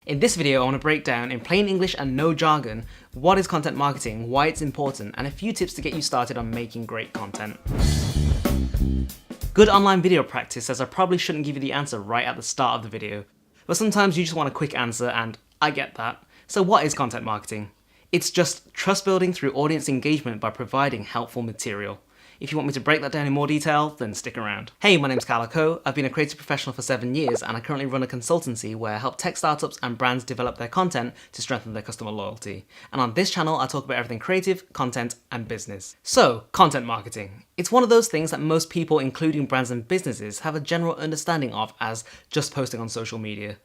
In this video, I want to break down in plain English and no jargon what is content marketing, why it's important, and a few tips to get you started on making great content. Good online video practice says I probably shouldn't give you the answer right at the start of the video, but sometimes you just want a quick answer, and I get that. So what is content marketing? It's just trust building through audience engagement by providing helpful material. If you want me to break that down in more detail, then stick around. Hey, my name's Ka-Lok Ho. I've been a creative professional for 7 years, and I currently run a consultancy where I help tech startups and brands develop their content to strengthen their customer loyalty. And on this channel, I talk about everything creative, content, and business. So, content marketing. It's one of those things that most people, including brands and businesses, have a general understanding of as just posting on social media.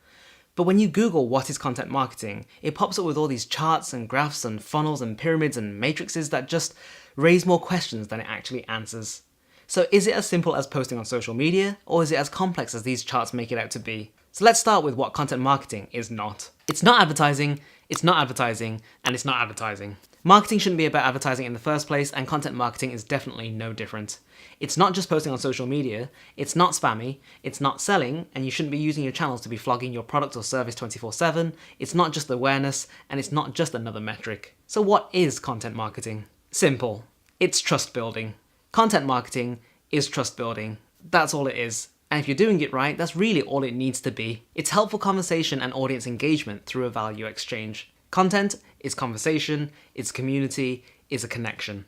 But when you Google what is content marketing, it pops up with all these charts and graphs and funnels and pyramids and matrices that just raise more questions than it actually answers. So is it as simple as posting on social media, or is it as complex as these charts make it out to be? So let's start with what content marketing is not. It's not advertising, it's not advertising, and it's not advertising. Marketing shouldn't be about advertising in the first place, and content marketing is definitely no different. It's not just posting on social media, it's not spammy, it's not selling, and you shouldn't be using your channels to be flogging your product or service 24/7, it's not just awareness, and it's not just another metric. So what is content marketing? Simple. It's trust building. Content marketing is trust building. That's all it is. And if you're doing it right, that's really all it needs to be. It's helpful conversation and audience engagement through a value exchange. Content is conversation, it's community, it's a connection.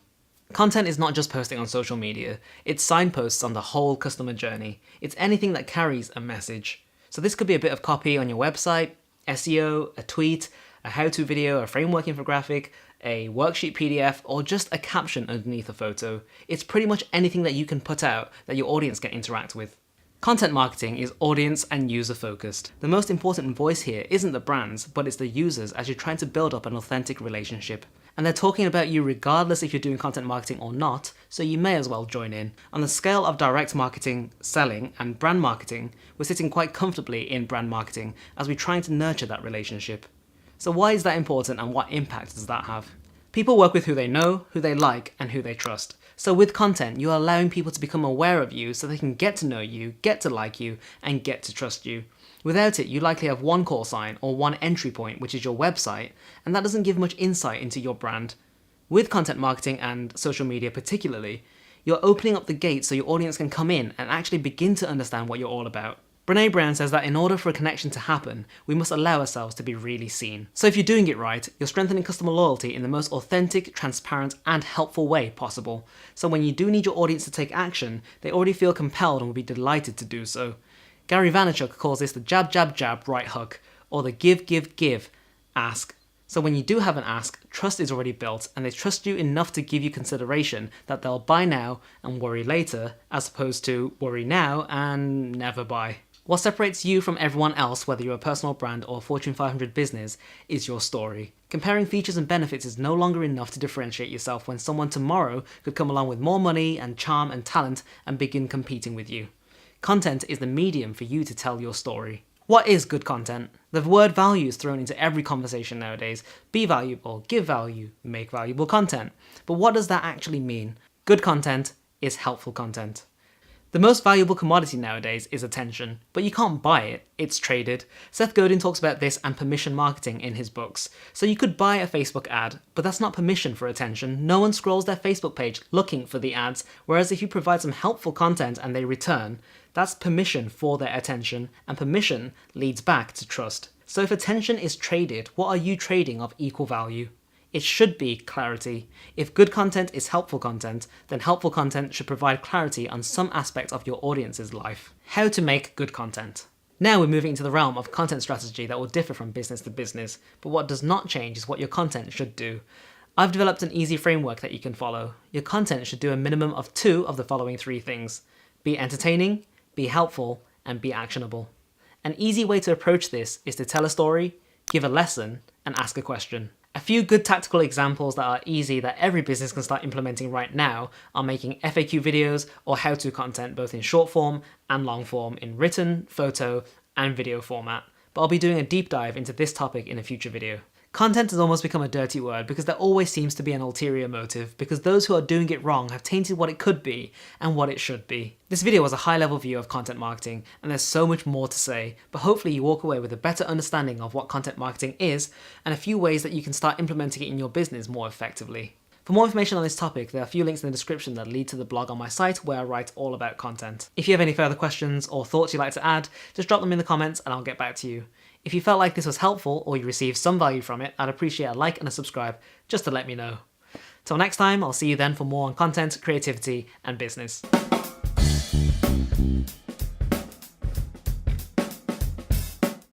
Content is not just posting on social media, it's signposts on the whole customer journey. It's anything that carries a message. So this could be a bit of copy on your website, SEO, a tweet, a how-to video, a framework infographic, a worksheet PDF, or just a caption underneath a photo. It's pretty much anything that you can put out that your audience can interact with. Content marketing is audience and user focused. The most important voice here isn't the brands, but it's the users as you're trying to build up an authentic relationship. And they're talking about you regardless if you're doing content marketing or not, so you may as well join in. On the scale of direct marketing, selling, and brand marketing, we're sitting quite comfortably in brand marketing as we're trying to nurture that relationship. So why is that important and what impact does that have? People work with who they know, who they like, and who they trust. So with content, you're allowing people to become aware of you so they can get to know you, get to like you, and get to trust you. Without it, you likely have one call sign or one entry point, which is your website, and that doesn't give much insight into your brand. With content marketing and social media particularly, you're opening up the gate so your audience can come in and actually begin to understand what you're all about. Brené Brown says that in order for a connection to happen, we must allow ourselves to be really seen. So if you're doing it right, you're strengthening customer loyalty in the most authentic, transparent, and helpful way possible. So when you do need your audience to take action, they already feel compelled and will be delighted to do so. Gary Vaynerchuk calls this the jab, jab, jab, right hook, or the give, give, give, ask. So when you do have an ask, trust is already built, and they trust you enough to give you consideration that they'll buy now and worry later, as opposed to worry now and never buy. What separates you from everyone else, whether you're a personal brand or a Fortune 500 business, is your story. Comparing features and benefits is no longer enough to differentiate yourself when someone tomorrow could come along with more money and charm and talent and begin competing with you. Content is the medium for you to tell your story. What is good content? The word value is thrown into every conversation nowadays. Be valuable, give value, make valuable content. But what does that actually mean? Good content is helpful content. The most valuable commodity nowadays is attention, but you can't buy it, it's traded. Seth Godin talks about this and permission marketing in his books. So you could buy a Facebook ad, but that's not permission for attention. No one scrolls their Facebook page looking for the ads, whereas if you provide some helpful content and they return, that's permission for their attention, and permission leads back to trust. So if attention is traded, what are you trading of equal value? It should be clarity. If good content is helpful content, then helpful content should provide clarity on some aspect of your audience's life. How to make good content. Now we're moving into the realm of content strategy that will differ from business to business, but what does not change is what your content should do. I've developed an easy framework that you can follow. Your content should do a minimum of 2 of the following 3 things. Be entertaining, be helpful, and be actionable. An easy way to approach this is to tell a story, give a lesson, and ask a question. A few good tactical examples that are easy that every business can start implementing right now are making FAQ videos or how-to content both in short form and long form in written, photo, and video format. But I'll be doing a deep dive into this topic in a future video. Content has almost become a dirty word because there always seems to be an ulterior motive, because those who are doing it wrong have tainted what it could be and what it should be. This video was a high-level view of content marketing, and there's so much more to say, but hopefully you walk away with a better understanding of what content marketing is and a few ways that you can start implementing it in your business more effectively. For more information on this topic, there are a few links in the description that lead to the blog on my site where I write all about content. If you have any further questions or thoughts you'd like to add, just drop them in the comments and I'll get back to you. If you felt like this was helpful or you received some value from it, I'd appreciate a like and a subscribe just to let me know. Till next time, I'll see you then for more on content, creativity, and business.